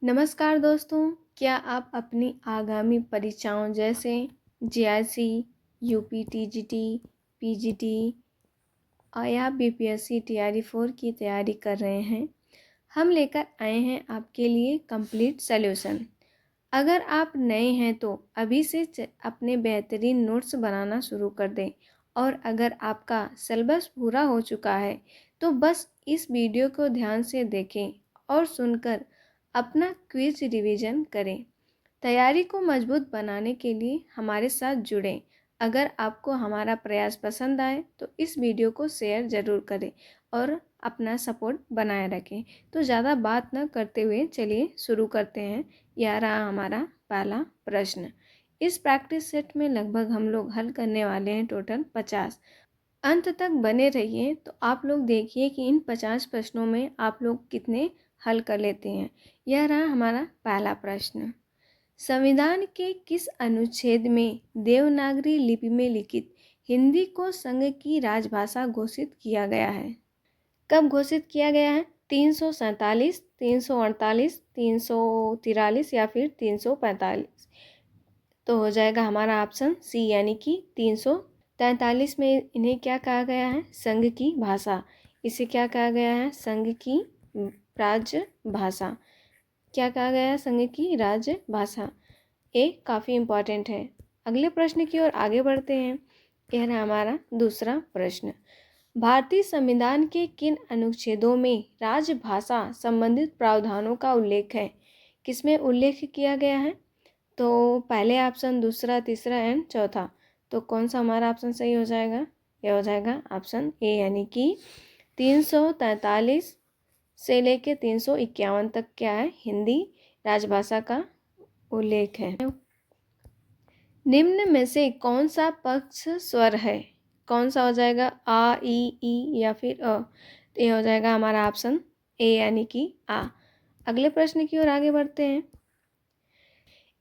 नमस्कार दोस्तों, क्या आप अपनी आगामी परीक्षाओं जैसे जीआरसी, यूपी टीजीटी, पीजीटी या बीपीएससी टीआरई 4 की तैयारी कर रहे हैं? हम लेकर आए हैं आपके लिए कंप्लीट सॉल्यूशन। अगर आप नए हैं तो अभी से अपने बेहतरीन नोट्स बनाना शुरू कर दें, और अगर आपका सिलेबस पूरा हो चुका है तो बस इस वीडियो को ध्यान से देखें और सुनकर अपना क्विज रिवीजन करें। तैयारी को मजबूत बनाने के लिए हमारे साथ जुड़ें। अगर आपको हमारा प्रयास पसंद आए तो इस वीडियो को शेयर ज़रूर करें और अपना सपोर्ट बनाए रखें। तो ज़्यादा बात न करते हुए चलिए शुरू करते हैं। यह रहा हमारा पहला प्रश्न। इस प्रैक्टिस सेट में लगभग हम लोग हल करने वाले हैं टोटल 50। अंत तक बने रहिए तो आप लोग देखिए कि इन 50 प्रश्नों में आप लोग कितने हल कर लेते हैं। यह रहा हमारा पहला प्रश्न। संविधान के किस अनुच्छेद में देवनागरी लिपि में लिखित हिंदी को संघ की राजभाषा घोषित किया गया है? कब घोषित किया गया है? 347, 348, 343 या फिर 345? तो हो जाएगा हमारा ऑप्शन सी, यानी कि 343 में इन्हें क्या कहा गया है? संघ की भाषा। इसे क्या कहा गया है? संघ की राजभाषा। क्या कहा गया है? संघ की राजभाषा। ये काफ़ी इम्पॉर्टेंट है। अगले प्रश्न की ओर आगे बढ़ते हैं। यह रहा हमारा दूसरा प्रश्न। भारतीय संविधान के किन अनुच्छेदों में राजभाषा संबंधित प्रावधानों का उल्लेख है? किसमें उल्लेख किया गया है? तो पहले ऑप्शन, दूसरा, तीसरा एंड चौथा। तो कौन सा हमारा ऑप्शन सही हो जाएगा? यह हो जाएगा ऑप्शन ए, यानी कि 343 से लेके 351 तक क्या है? हिंदी राजभाषा का उल्लेख है। निम्न में से कौन सा पक्ष स्वर है? कौन सा हो जाएगा? आ, ई या फिर अ? तो ये हो जाएगा हमारा ऑप्शन ए, यानी कि आ। अगले प्रश्न की ओर आगे बढ़ते हैं।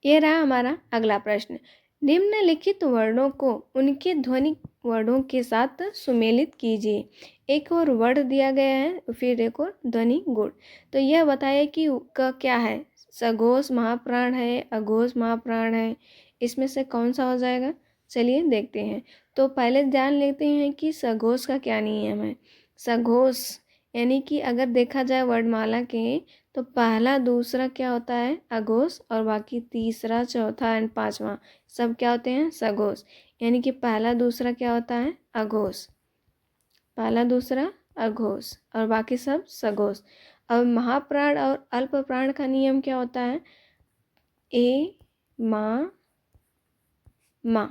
ये रहा हमारा अगला प्रश्न। निम्नलिखित वर्णों को उनके ध्वनिक वर्णों के साथ सुमेलित कीजिए। एक और वर्ड दिया गया है, फिर एक और ध्वनि गुण। तो यह बताइए कि क क्या है? सघोष महाप्राण है, अघोष महाप्राण है, इसमें से कौन सा हो जाएगा? चलिए देखते हैं। तो पहले जान लेते हैं कि सघोष का क्या नियम है। सघोष यानी कि अगर देखा जाए वर्णमाला के, तो पहला दूसरा क्या होता है? अघोष, और बाकी तीसरा, चौथा एंड पांचवा सब क्या होते हैं? सघोष। यानी कि पहला दूसरा क्या होता है? अघोष। पहला दूसरा अघोष और बाकी सब सघोष। अब महाप्राण और अल्प प्राण का नियम क्या होता है? ए मा मा।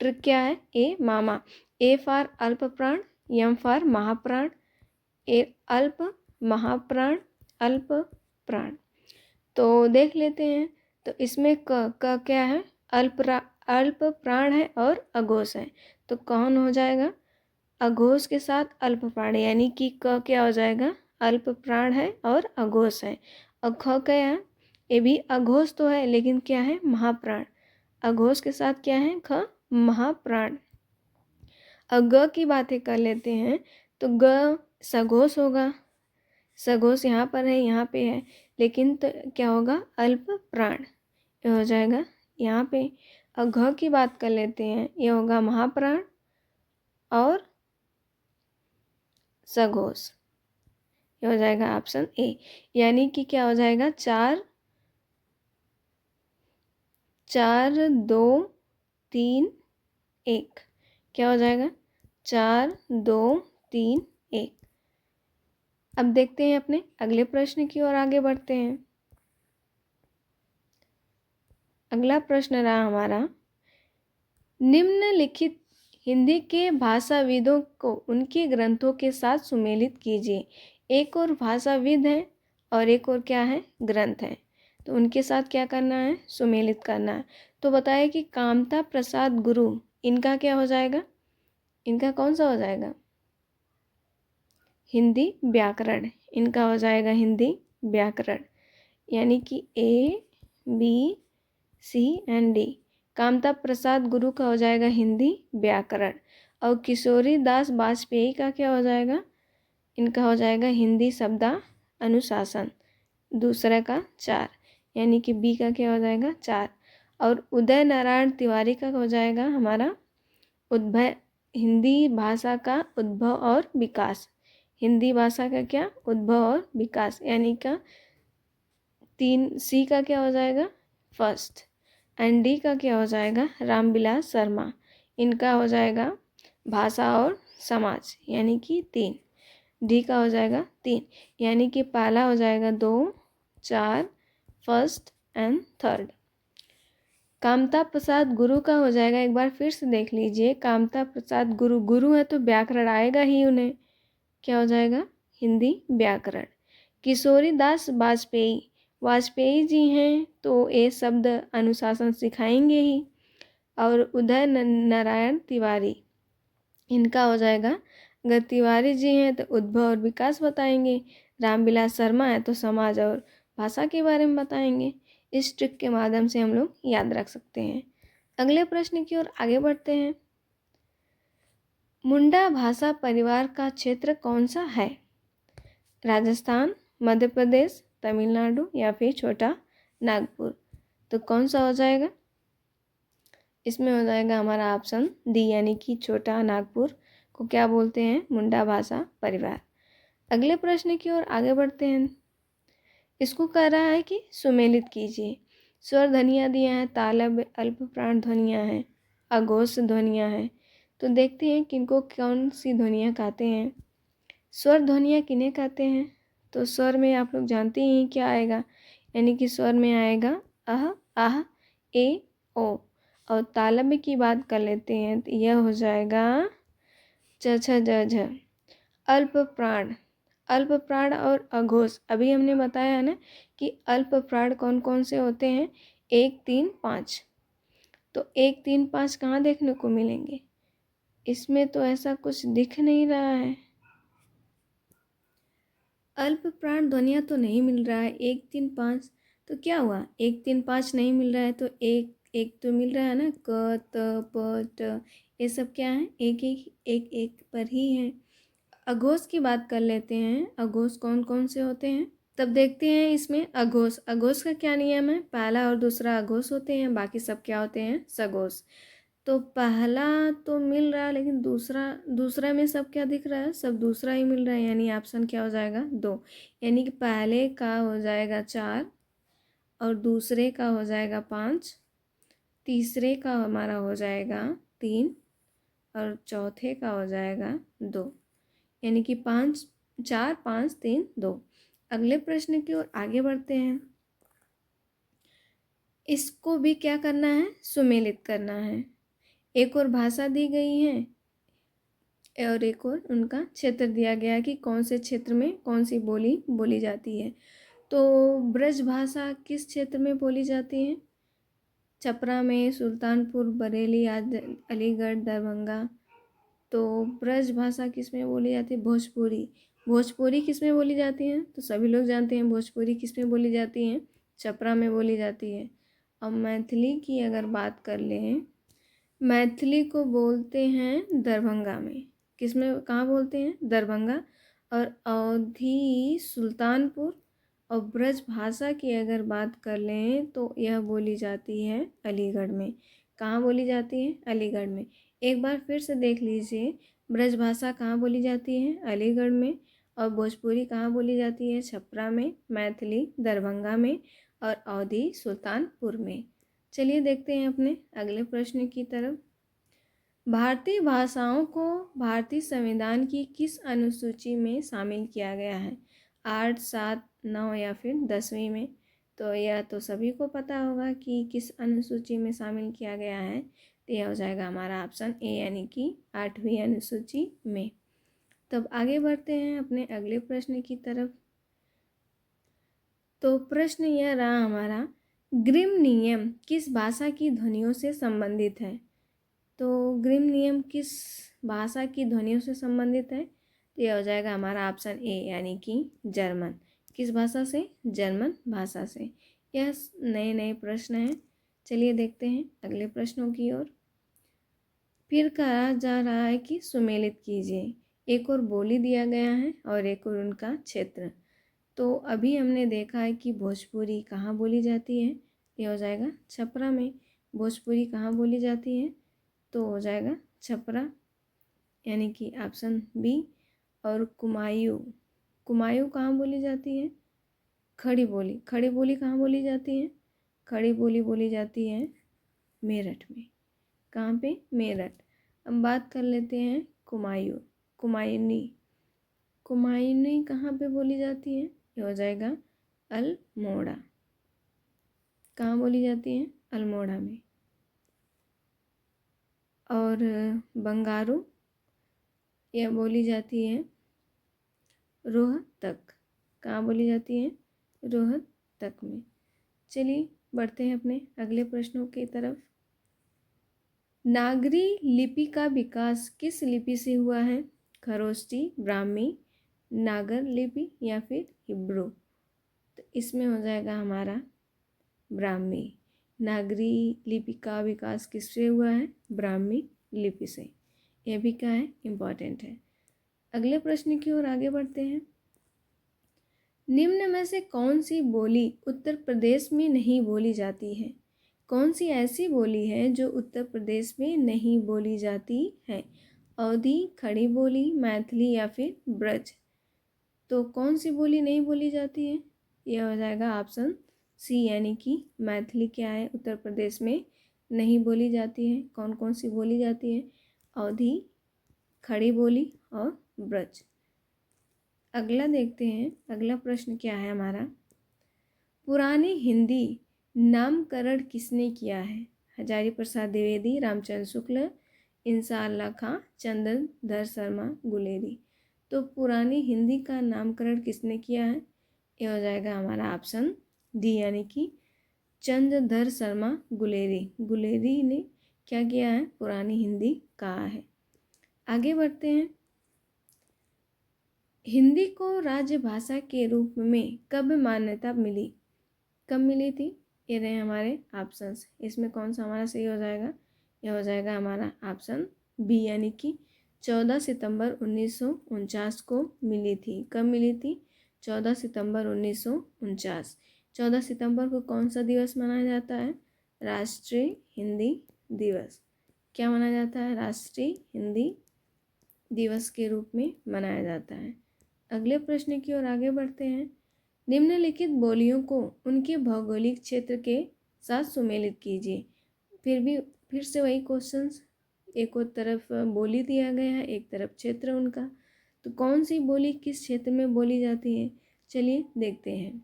ट्रिक क्या है? ए मामा। ए फॉर अल्प प्राण, एम फॉर महाप्राण, ए अल्प महाप्राण अल्प प्राण। तो देख लेते हैं। तो इसमें क क्या है? अल्प प्राण है और अघोष है। तो कौन हो जाएगा? अघोष के साथ अल्प प्राण, यानी कि क क्या हो जाएगा? अल्प प्राण है और अघोष है। और ख क्या है? ये भी अघोष तो है, लेकिन क्या है? महाप्राण। अघोष के साथ क्या है? ख महाप्राण। अब ग की बातें कर लेते हैं। तो ग सघोष होगा। सघोष यहाँ पर है, यहाँ पे है, लेकिन तो क्या होगा? अल्प प्राण। ये हो जाएगा यहाँ पे। और घ की बात कर लेते हैं। ये होगा महाप्राण और सघोष। ये हो जाएगा ऑप्शन ए, यानी कि क्या हो जाएगा? 4 4 2 3 1। क्या हो जाएगा? 4 2 3 1। अब देखते हैं अपने अगले प्रश्न की ओर आगे बढ़ते हैं। अगला प्रश्न रहा हमारा। निम्नलिखित हिंदी के भाषाविदों को उनके ग्रंथों के साथ सुमेलित कीजिए। एक और भाषाविद है और एक और क्या है? ग्रंथ है। तो उनके साथ क्या करना है? सुमेलित करना है। तो बताइए कि कामता प्रसाद गुरु, इनका क्या हो जाएगा? इनका कौन सा हो जाएगा? हिंदी व्याकरण। इनका हो जाएगा हिंदी व्याकरण, यानी कि A B C and D. Kamta Prasad Guru का हो जाएगा हिंदी व्याकरण। और किशोरी दास बाजपेयी का क्या हो जाएगा? इनका हो जाएगा हिंदी शब्दा अनुशासन। दूसरा का 4, यानी कि बी का क्या हो जाएगा 4। और उदय नारायण तिवारी का हो जाएगा हमारा उद्भव, हिंदी भाषा का उद्भव और विकास। हिंदी भाषा का क्या उद्भव और विकास, यानी का 3, सी का क्या हो जाएगा फर्स्ट। एंड डी का क्या हो जाएगा रामविलास शर्मा, इनका हो जाएगा भाषा और समाज, यानी कि 3। डी का हो जाएगा 3, यानी कि पहला हो जाएगा 2, 4 first and third. Kamta Prasad Guru का हो जाएगा, एक बार फिर से देख लीजिए, कामता प्रसाद गुरु, गुरु है तो व्याकरण आएगा ही उन्हें, क्या हो जाएगा हिंदी व्याकरण। किशोरी दास वाजपेयी, वाजपेयी जी हैं तो ये शब्द अनुशासन सिखाएंगे ही। और उदय नारायण तिवारी, इनका हो जाएगा, अगर तिवारी जी हैं तो उद्भव और विकास बताएंगे, रामविलास शर्मा है तो समाज और भाषा के बारे में बताएंगे। इस ट्रिक के माध्यम से हम लोग याद रख सकते हैं। अगले प्रश्न की ओर आगे बढ़ते हैं। मुंडा भाषा परिवार का क्षेत्र कौन सा है? राजस्थान, मध्य प्रदेश, तमिलनाडु या फिर छोटा नागपुर। तो कौन सा हो जाएगा? इसमें हो जाएगा हमारा ऑप्शन डी, यानी कि छोटा नागपुर को क्या बोलते हैं मुंडा भाषा परिवार। अगले प्रश्न की ओर आगे बढ़ते हैं। इसको कह रहा है कि सुमेलित कीजिए। स्वर ध्वनियाँ दिया है, तालब, अल्प प्राण ध्वनियाँ हैं, अघोष ध्वनियाँ हैं। तो देखते हैं किनको कौन सी ध्वनियाँ कहते हैं। स्वर ध्वनियाँ किन्हें कहते हैं? तो स्वर में आप लोग जानते ही क्या आएगा, यानी कि स्वर में आएगा अह, आह, ए, ओ। और तालव्य की बात कर लेते हैं तो यह हो जाएगा च, छ, ज, झ। अल्प प्राण, अल्प प्राण और अघोष, अभी हमने बताया है ना कि अल्प प्राण कौन कौन से होते हैं, 1, 3, 5। तो 1, 3, 5 कहाँ देखने को मिलेंगे? इसमें तो ऐसा कुछ दिख नहीं रहा है। अल्प प्राण ध्वनियाँ तो नहीं मिल रहा है, 1, 3, 5। तो क्या हुआ, 1, 3, 5 नहीं मिल रहा है तो एक एक तो मिल रहा है ना, क, त, प, ट, ये सब क्या है एक एक एक एक पर ही है। अघोष की बात कर लेते हैं, अघोष कौन कौन से होते हैं? तब देखते हैं इसमें अघोष, अघोष का क्या नियम है, पहला और दूसरा अघोष होते हैं, बाकी सब क्या होते हैं सघोष। तो पहला तो मिल रहा है लेकिन दूसरा, दूसरा में सब क्या दिख रहा है, सब दूसरा ही मिल रहा है, यानी ऑप्शन क्या हो जाएगा 2। यानी कि पहले का हो जाएगा 4 और दूसरे का हो जाएगा 5, तीसरे का हमारा हो जाएगा 3 और चौथे का हो जाएगा 2, यानी कि 5, 4, 5, 3, 2। अगले प्रश्न की ओर आगे बढ़ते हैं। इसको भी क्या करना है, सुमेलित करना है। एक और भाषा दी गई है और एक और उनका क्षेत्र दिया गया कि कौन से क्षेत्र में कौन सी बोली बोली जाती है। तो ब्रज भाषा किस क्षेत्र में बोली जाती है? छपरा में, सुल्तानपुर, बरेली, अलीगढ़, दरभंगा। तो ब्रज भाषा किस में बोली जाती है? भोजपुरी। भोजपुरी किस में बोली जाती है? तो सभी लोग जानते हैं भोजपुरी किस में बोली जाती है, छपरा में बोली जाती है। अब मैथिली की अगर बात कर लें, मैथिली को बोलते हैं दरभंगा में, किस में कहाँ बोलते हैं? दरभंगा। और अवधी, सुल्तानपुर। और ब्रज भाषा की अगर बात कर लें तो यह बोली जाती है अलीगढ़ में। कहाँ बोली जाती है? अलीगढ़ में। एक बार फिर से देख लीजिए, ब्रज भाषा कहाँ बोली जाती है? अलीगढ़ में। और भोजपुरी कहाँ बोली जाती है? छपरा में। मैथिली दरभंगा में। और अवधी सुल्तानपुर में। चलिए देखते हैं अपने अगले प्रश्न की तरफ। भारतीय भाषाओं को भारतीय संविधान की किस अनुसूची में शामिल किया गया है? 8, 7, 9 या फिर 10वीं में? तो यह तो सभी को पता होगा कि किस अनुसूची में शामिल किया गया है। तो यह हो जाएगा हमारा ऑप्शन ए, यानी कि 8वीं अनुसूची में। तब आगे बढ़ते हैं अपने अगले प्रश्न की तरफ। तो प्रश्न यह रहा हमारा, ग्रिम नियम किस भाषा की ध्वनियों से संबंधित है? तो ग्रिम नियम किस भाषा की ध्वनियों से संबंधित है? तो यह हो जाएगा हमारा ऑप्शन ए, यानी कि जर्मन। किस भाषा से? जर्मन भाषा से। यह नए नए प्रश्न हैं। चलिए देखते हैं अगले प्रश्नों की ओर। फिर कहा जा रहा है कि सुमेलित कीजिए। एक और बोली दिया गया है और एक और उनका क्षेत्र। तो अभी हमने देखा है कि भोजपुरी कहाँ बोली जाती है, ये हो जाएगा छपरा में। भोजपुरी कहाँ बोली जाती है, तो हो जाएगा छपरा, यानी कि ऑप्शन बी। और कुमायूं, कुमायूं कहाँ बोली जाती है, खड़ी बोली, खड़ी बोली कहाँ बोली जाती है, खड़ी बोली बोली जाती है मेरठ में। कहाँ पे, मेरठ। अब बात कर लेते हैं कुमायूं, कुमायूनी, कुमायूनी कहाँ पे बोली जाती है, ये हो जाएगा अल्मोड़ा। कहाँ बोली जाती है, अल्मोड़ा में। और बंगारू यह बोली जाती है रोहतक। कहाँ बोली जाती है, रोहतक में। चलिए बढ़ते हैं अपने अगले प्रश्नों की तरफ। नागरी लिपि का विकास किस लिपि से हुआ है, खरोष्टी, ब्राह्मी, नागर लिपि या फिर हिब्रू। तो इसमें हो जाएगा हमारा ब्राह्मी। नागरी लिपि का विकास किससे हुआ है, ब्राह्मी लिपि से। यह भी क्या है, इम्पॉर्टेंट है। अगले प्रश्न की ओर आगे बढ़ते हैं। निम्न में से कौन सी बोली उत्तर प्रदेश में नहीं बोली जाती है, कौन सी ऐसी बोली है जो उत्तर प्रदेश में नहीं बोली जाती है, अवधी, खड़ी बोली, मैथिली या फिर ब्रज। तो कौन सी बोली नहीं बोली जाती है, यह हो जाएगा ऑप्शन सी, यानी कि मैथिली क्या है, उत्तर प्रदेश में नहीं बोली जाती है। कौन कौन सी बोली जाती है, अवधी, खड़ी बोली और ब्रज। अगला देखते हैं, अगला प्रश्न क्या है हमारा। पुरानी हिंदी नामकरण किसने किया है, हजारी प्रसाद द्विवेदी, रामचंद्र शुक्ल, इंसान अल्लाह खां, चंद्रधर शर्मा गुलेरी। तो पुरानी हिंदी का नामकरण किसने किया है, ये हो जाएगा हमारा ऑप्शन डी, यानी कि चंद्रधर शर्मा गुलेरी। गुलेरी ने क्या किया है, पुरानी हिंदी कहा है। आगे बढ़ते हैं। हिंदी को राजभाषा के रूप में कब मान्यता मिली, कब मिली थी, ये रहे हमारे ऑप्शंस। इसमें कौन सा हमारा सही हो जाएगा, यह हो जाएगा हमारा ऑप्शन बी, यानी कि 14 सितंबर 1949 को मिली थी। कब मिली थी, 14 सितंबर 1949। 14 सितंबर को कौन सा दिवस मनाया जाता है, राष्ट्रीय हिंदी दिवस। क्या मनाया जाता है, राष्ट्रीय हिंदी दिवस के रूप में मनाया जाता है। अगले प्रश्न की ओर आगे बढ़ते हैं। निम्नलिखित बोलियों को उनके भौगोलिक क्षेत्र के साथ सुमेलित कीजिए। फिर से वही क्वेश्चंस, एक और तरफ बोली दिया गया है, एक तरफ क्षेत्र उनका। तो कौन सी बोली किस क्षेत्र में बोली जाती है, चलिए देखते हैं।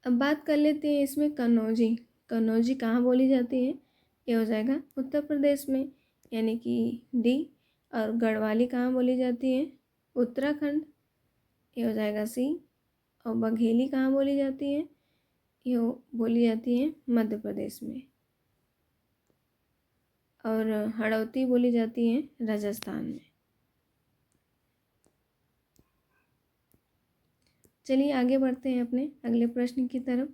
अब बात कर लेते हैं इसमें कन्नौजी। कन्नौजी कहाँ बोली जाती है, ये हो जाएगा उत्तर प्रदेश में, यानी कि डी। और गढ़वाली कहाँ बोली जाती है, उत्तराखंड, ये हो जाएगा सी। और बघेली कहाँ बोली जाती है, ये बोली जाती है मध्य प्रदेश में। और हड़ौती बोली जाती है राजस्थान में। चलिए आगे बढ़ते हैं अपने अगले प्रश्न की तरफ।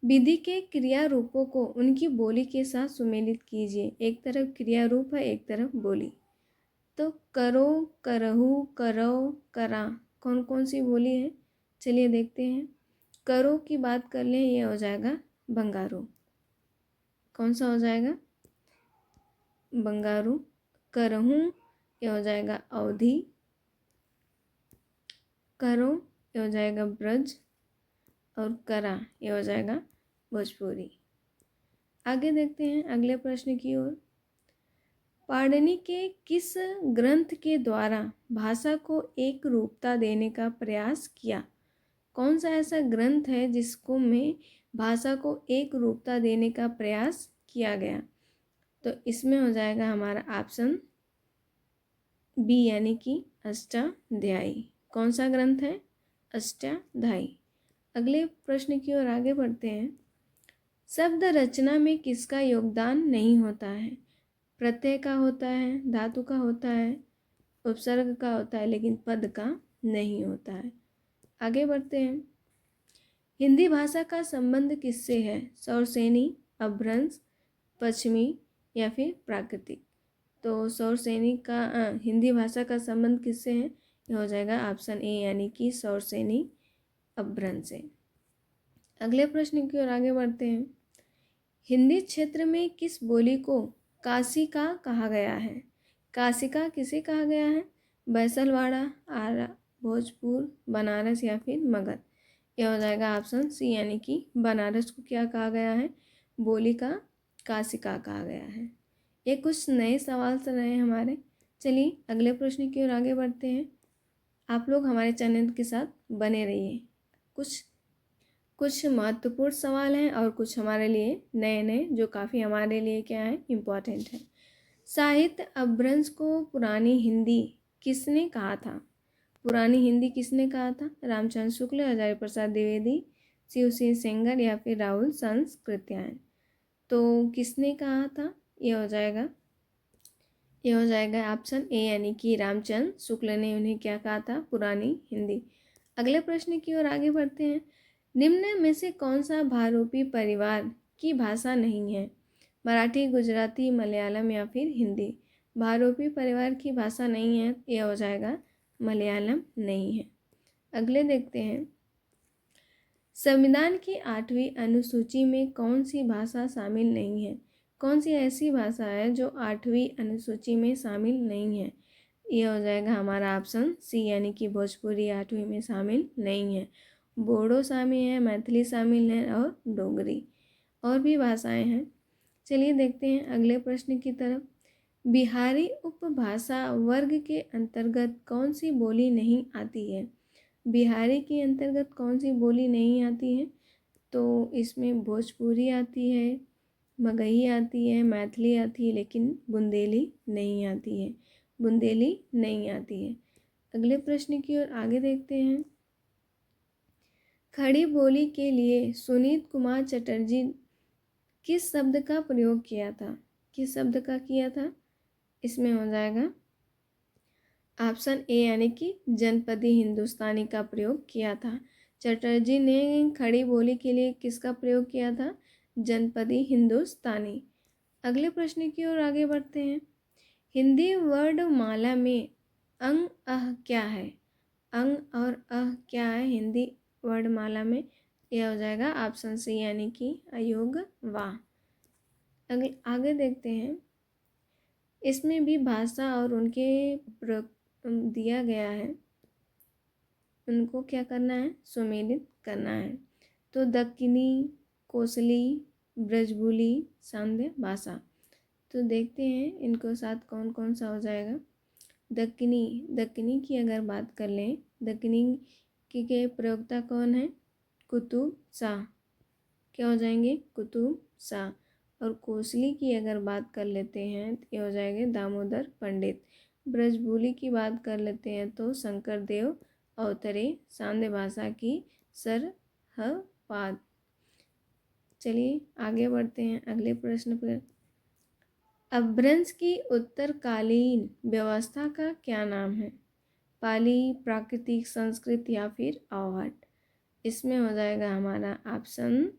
विधि के क्रिया रूपों को उनकी बोली के साथ सुमेलित कीजिए। एक तरफ क्रिया रूप है, एक तरफ बोली। तो करो, करहु, करो, करा, कौन कौन सी बोली है, चलिए देखते हैं। करो की बात कर लें, ये हो जाएगा बंगारू। कौन सा हो जाएगा, बंगारू। करहूँ ये हो जाएगा अवधी। करो ये हो जाएगा ब्रज। और करा ये हो जाएगा भोजपुरी। आगे देखते हैं अगले प्रश्न की ओर। पाणिनि के किस ग्रंथ के द्वारा भाषा को एक रूपता देने का प्रयास किया, कौन सा ऐसा ग्रंथ है जिसको में भाषा को एक रूपता देने का प्रयास किया गया। तो इसमें हो जाएगा हमारा ऑप्शन बी, यानी कि अष्टाध्यायी। कौन सा ग्रंथ है, अष्टाध्यायी। अगले प्रश्न की ओर आगे बढ़ते हैं। शब्द रचना में किसका योगदान नहीं होता है, प्रत्यय का होता है, धातु का होता है, उपसर्ग का होता है, लेकिन पद का नहीं होता है। आगे बढ़ते हैं। हिंदी भाषा का संबंध किससे है, सौरसेनी, अपभ्रंश, पश्चिमी या फिर प्राकृतिक। तो सौरसेनी का हिंदी भाषा का संबंध किससे है, ये हो जाएगा ऑप्शन ए यानी कि शौरसेनी अपभ्रंश से। अगले प्रश्न की ओर आगे बढ़ते हैं। हिंदी क्षेत्र में किस बोली को काशिका कहा गया है? काशिका किसे कहा गया है? बैसलवाड़ा, आरा, भोजपुर, बनारस या फिर मगध? यह हो जाएगा ऑप्शन सी यानी कि बनारस को क्या कहा गया है? बोली का काशिका कहा गया है। ये कुछ नए सवाल से रहे हमारे। चलिए अगले प्रश्न की ओर आगे बढ़ते हैं। आप लोग हमारे चैनल के साथ बने रहिए। कुछ महत्वपूर्ण सवाल हैं और कुछ हमारे लिए नए नए जो काफ़ी हमारे लिए क्या है इम्पोर्टेंट है। साहित्य अपभ्रंश को पुरानी हिंदी किसने कहा था? पुरानी हिंदी किसने कहा था? रामचंद्र शुक्ल, हजारी प्रसाद द्विवेदी, शिव सिंह सेंगर या फिर राहुल संस्कृत्यायन? तो किसने कहा था? ये हो जाएगा ऑप्शन ए यानी कि रामचंद्र शुक्ल ने उन्हें क्या कहा था? पुरानी हिंदी। अगले प्रश्न की ओर आगे बढ़ते हैं। निम्न में से कौन सा भारोपी परिवार की भाषा नहीं है? मराठी, गुजराती, मलयालम या फिर हिंदी? भारोपी परिवार की भाषा नहीं है, यह हो जाएगा मलयालम नहीं है। अगले देखते हैं। संविधान की 8वीं अनुसूची में कौन सी भाषा शामिल नहीं है? कौन सी ऐसी भाषा है जो 8वीं अनुसूची में शामिल नहीं है? यह हो जाएगा हमारा ऑप्शन सी यानी कि भोजपुरी 8वीं में शामिल नहीं है। बोडो शामिल है, मैथिली शामिल है और डोगरी, और भी भाषाएं हैं। चलिए देखते हैं अगले प्रश्न की तरफ। बिहारी उपभाषा वर्ग के अंतर्गत कौन सी बोली नहीं आती है? बिहारी के अंतर्गत कौन सी बोली नहीं आती है? तो इसमें भोजपुरी आती है, मगही आती है, मैथिली आती है, लेकिन बुंदेली नहीं आती है। बुंदेली नहीं आती है। अगले प्रश्न की ओर आगे देखते हैं। खड़ी बोली के लिए सुनीत कुमार चटर्जी किस शब्द का प्रयोग किया था? किस शब्द का किया था? इसमें हो जाएगा ऑप्शन ए यानी कि जनपदी हिंदुस्तानी का प्रयोग किया था। चटर्जी ने खड़ी बोली के लिए किसका प्रयोग किया था? जनपदी हिंदुस्तानी। अगले प्रश्न की ओर आगे बढ़ते हैं। हिंदी वर्णमाला में अंग अह क्या है? अंग और अह क्या है हिंदी वर्णमाला में? यह हो जाएगा ऑप्शन सी यानी कि अयोग वाह। आगे देखते हैं। इसमें भी भाषा और उनके दिया गया है, उनको क्या करना है? सुमेलित करना है। तो दक्कनी, कोसली, ब्रजबुली, सांध्य भाषा। तो देखते हैं इनको साथ कौन कौन सा हो जाएगा। दक्कनी की अगर बात कर लें, दक्कनी के प्रवक्ता कौन है? कुतुब शाह। क्या हो जाएंगे? कुतुब शाह। और कोसली की अगर बात कर लेते हैं तो ये हो जाएंगे दामोदर पंडित। ब्रजबुली की बात कर लेते हैं तो शंकर देव अवतरे। सांध्य भाषा की सरहपाद। चलिए आगे बढ़ते हैं अगले प्रश्न पर। अपभ्रंश की उत्तरकालीन व्यवस्था का क्या नाम है? पाली, प्राकृतिक, संस्कृत या फिर अवहट? इसमें हो जाएगा हमारा ऑप्शन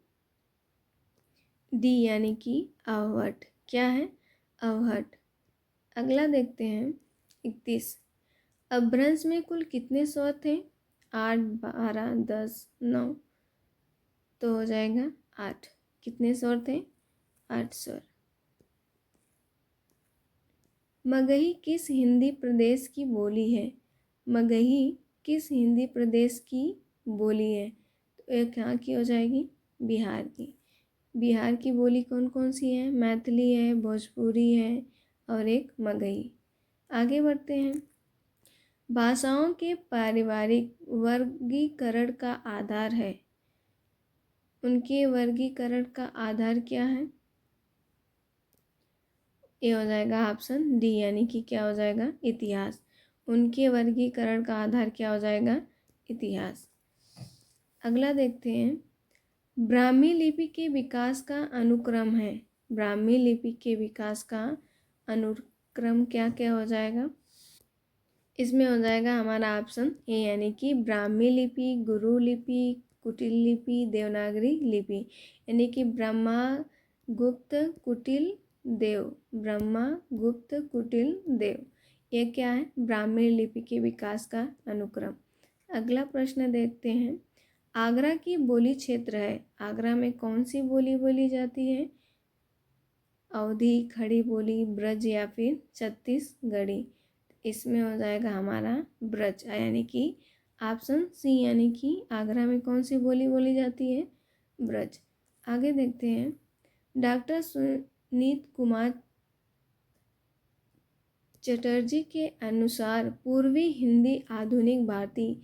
डी यानी कि अवहट। क्या है? अवहट। अगला देखते हैं 31। अपभ्रंश में कुल कितने स्वर थे? 8, 12, 10, 9। तो हो जाएगा 8। कितने स्वर थे? 8 स्वर। मगही किस हिंदी प्रदेश की बोली है? मगही किस हिंदी प्रदेश की बोली है? तो एक यहाँ की हो जाएगी बिहार की। बिहार की बोली कौन कौन सी है? मैथिली है, भोजपुरी है और एक मगही। आगे बढ़ते हैं। भाषाओं के पारिवारिक वर्गीकरण का आधार है। उनके वर्गीकरण का आधार क्या है? ये हो जाएगा ऑप्शन डी यानी कि क्या हो जाएगा? इतिहास। उनके वर्गीकरण का आधार क्या हो जाएगा? इतिहास। अगला देखते हैं। ब्राह्मी लिपि के विकास का अनुक्रम है। ब्राह्मी लिपि के विकास का अनुक्रम क्या क्या हो जाएगा? इसमें हो जाएगा हमारा ऑप्शन ए यानी कि ब्राह्मी लिपि, गुरु लिपि, कुटिल लिपि, देवनागरी लिपि। यानी कि ब्रह्मा, गुप्त, कुटिल, देव। ब्रह्मा, गुप्त, कुटिल, देव। ये क्या है? ब्राह्मी लिपि के विकास का अनुक्रम। अगला प्रश्न देखते हैं। आगरा की बोली क्षेत्र है। आगरा में कौन सी बोली बोली जाती है? अवधी, खड़ी बोली, ब्रज या फिर छत्तीसगढ़ी। इसमें हो जाएगा हमारा ब्रज, यानी कि ऑप्शन सी, यानी कि आगरा में कौन सी बोली बोली जाती है? ब्रज। आगे देखते हैं। डॉक्टर सुनीत कुमार चटर्जी के अनुसार पूर्वी हिंदी आधुनिक भारतीय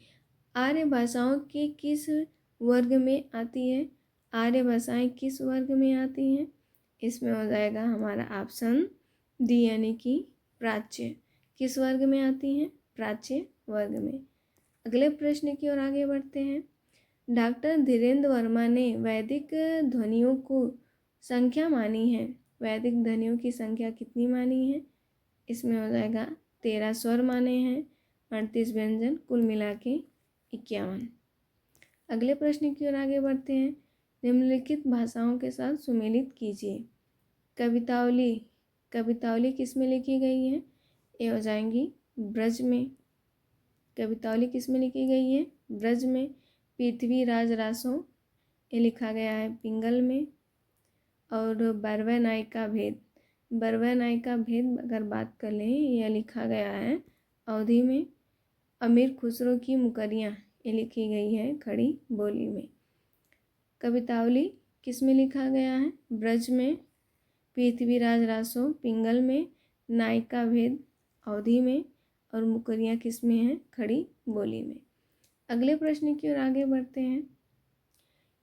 आर्य भाषाओं के किस वर्ग में आती है? आर्य भाषाएं किस वर्ग में आती हैं? इसमें हो जाएगा हमारा ऑप्शन डी, यानी कि प्राच्य। किस वर्ग में आती हैं? प्राच्य वर्ग में। अगले प्रश्न की ओर आगे बढ़ते हैं। डॉक्टर धीरेन्द्र वर्मा ने वैदिक ध्वनियों को संख्या मानी है। वैदिक ध्वनियों की संख्या कितनी मानी है? इसमें हो जाएगा 13 स्वर माने हैं, 38 व्यंजन, कुल मिला के 51। अगले प्रश्न की ओर आगे बढ़ते हैं। निम्नलिखित भाषाओं के साथ सुमेलित कीजिए। कवितावली। कवितावली किस में लिखी गई है? ये हो जाएंगी ब्रज में। कवितावली किस में लिखी गई है? ब्रज में। पृथ्वीराज रासो, ये लिखा गया है पिंगल में। और बरवा नाई का भेद, बरवा नाई का भेद अगर बात कर लें, यह लिखा गया है अवधी में। अमीर खुसरो की मुकरियाँ, ये लिखी गई है खड़ी बोली में। कवितावली किस में लिखा गया है? ब्रज में। पृथ्वीराज रासो पिंगल में, नाई का भेद अवधी में, और मुकरियाँ किस में है? खड़ी बोली में। अगले प्रश्न की ओर आगे बढ़ते हैं।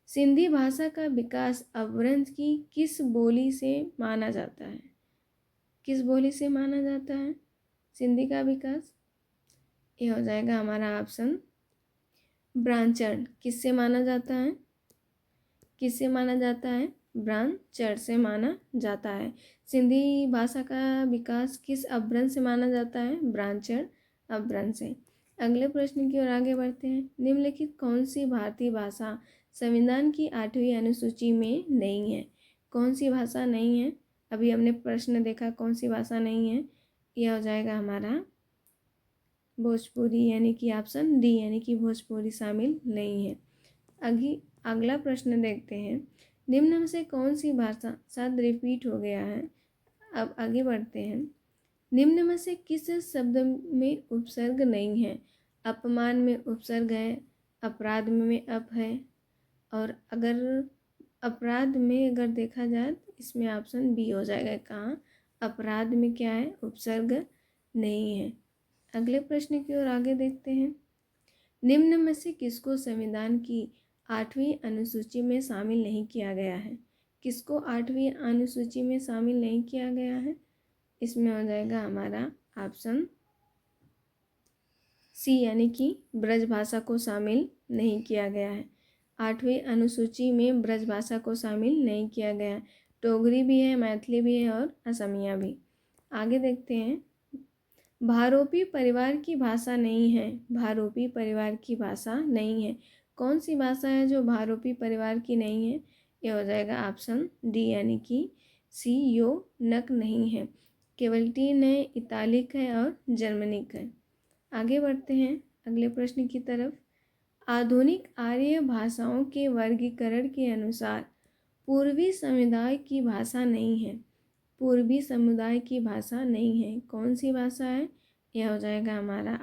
सिंधी भाषा का विकास अपभ्रंश की किस बोली से माना जाता है? किस बोली से माना जाता है सिंधी का विकास? ये हो जाएगा हमारा ऑप्शन ब्राह्मण। किससे माना जाता है? किससे माना जाता है? ब्राह्मण से माना जाता है। सिंधी भाषा का विकास किस अपभ्रंश से माना जाता है? ब्राह्मण अपभ्रंश से। अगले प्रश्न की ओर आगे बढ़ते हैं। निम्नलिखित कौन सी भारतीय भाषा संविधान की 8वीं अनुसूची में नहीं है? कौन सी भाषा नहीं है? अभी हमने प्रश्न देखा कौन सी भाषा नहीं है। यह हो जाएगा हमारा भोजपुरी, यानी कि ऑप्शन डी, यानी कि भोजपुरी शामिल नहीं है। अगला प्रश्न देखते हैं। निम्न में से कौन सी भाषा, शायद रिपीट हो गया है, अब आगे बढ़ते हैं। निम्न में से किस शब्द में उपसर्ग नहीं है? अपमान में उपसर्ग है, अपराध में अप है, और अगर अपराध में अगर देखा जाए तो इसमें ऑप्शन बी हो जाएगा। कहाँ? अपराध में क्या है? उपसर्ग नहीं है। अगले प्रश्न की ओर आगे देखते हैं। निम्न में से किसको संविधान की 8वीं अनुसूची में शामिल नहीं किया गया है? किसको 8वीं अनुसूची में शामिल नहीं किया गया है? इसमें हो जाएगा हमारा ऑप्शन सी, यानी कि ब्रज भाषा को शामिल नहीं किया गया है। 8वीं अनुसूची में ब्रज भाषा को शामिल नहीं किया गया है। डोगरी भी है, मैथिली भी है, और असमिया भी। आगे देखते हैं। भारोपी परिवार की भाषा नहीं है। भारोपी परिवार की भाषा नहीं है। कौन सी भाषा है जो भारोपी परिवार की नहीं है? ये हो जाएगा ऑप्शन डी, यानी कि सी, यो नक नहीं है। केवल 3 है, इतालिक है और जर्मनिक है। आगे बढ़ते हैं अगले प्रश्न की तरफ। आधुनिक आर्य भाषाओं के वर्गीकरण के अनुसार पूर्वी समुदाय की भाषा नहीं है। पूर्वी समुदाय की भाषा नहीं है। कौन सी भाषा है? यह हो जाएगा हमारा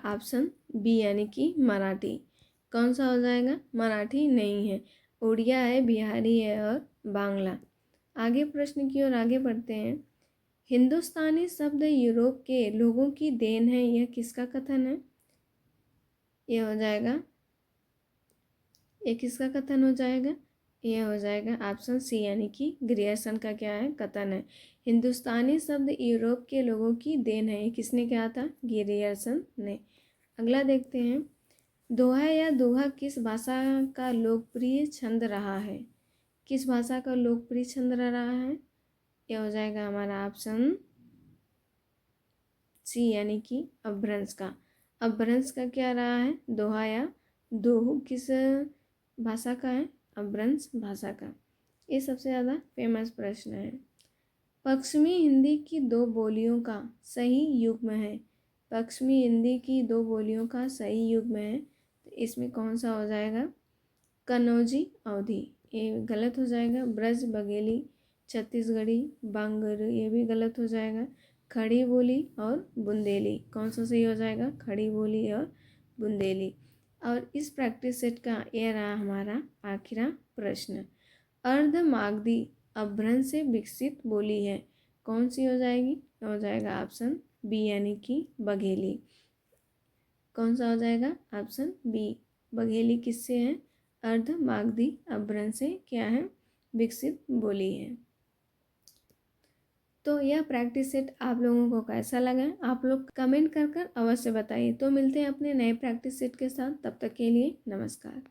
ऑप्शन बी, यानी कि मराठी। कौन सा हो जाएगा? मराठी नहीं है, उड़िया है, बिहारी है और बांग्ला। आगे प्रश्न की ओर आगे बढ़ते हैं। हिंदुस्तानी शब्द यूरोप के लोगों की देन है, यह किसका कथन है? यह हो जाएगा, ये किसका कथन हो जाएगा? यह हो जाएगा ऑप्शन सी, यानी कि ग्रियर्सन का क्या है? कथन है। हिंदुस्तानी शब्द यूरोप के लोगों की देन है, ये किसने कहा था? ग्रियर्सन ने। अगला देखते हैं। दोहा या दोहा किस भाषा का लोकप्रिय छंद रहा है? किस भाषा का लोकप्रिय छंद रहा है? यह हो जाएगा हमारा ऑप्शन सी, यानी कि अपभ्रंश का। अपभ्रंश का क्या रहा है? दोहा या दोहू किस भाषा का है? अपभ्रंश भाषा का। ये सबसे ज़्यादा फेमस प्रश्न है। पश्चिमी हिंदी की दो बोलियों का सही युग्म है। पश्चिमी हिंदी की दो बोलियों का सही युग्म है, तो इसमें कौन सा हो जाएगा? कन्नौजी अवधी, ये गलत हो जाएगा। ब्रज बघेली, छत्तीसगढ़ी, बांगरू, ये भी गलत हो जाएगा। खड़ी बोली और बुंदेली, कौन सा सही हो जाएगा? खड़ी बोली और बुंदेली। और इस प्रैक्टिस सेट का यह रहा हमारा आखिरी प्रश्न। अर्धमागधी अपभ्रंश से विकसित बोली है, कौन सी हो जाएगी? हो जाएगा ऑप्शन बी यानी कि बघेली। कौन सा हो जाएगा? ऑप्शन बी, बघेली किससे है? अर्धमागधी अपभ्रंश से क्या है? विकसित बोली है। तो यह प्रैक्टिस सेट आप लोगों को कैसा लगा? आप लोग कमेंट कर अवश्य बताइए। तो मिलते हैं अपने नए प्रैक्टिस सेट के साथ, तब तक के लिए नमस्कार।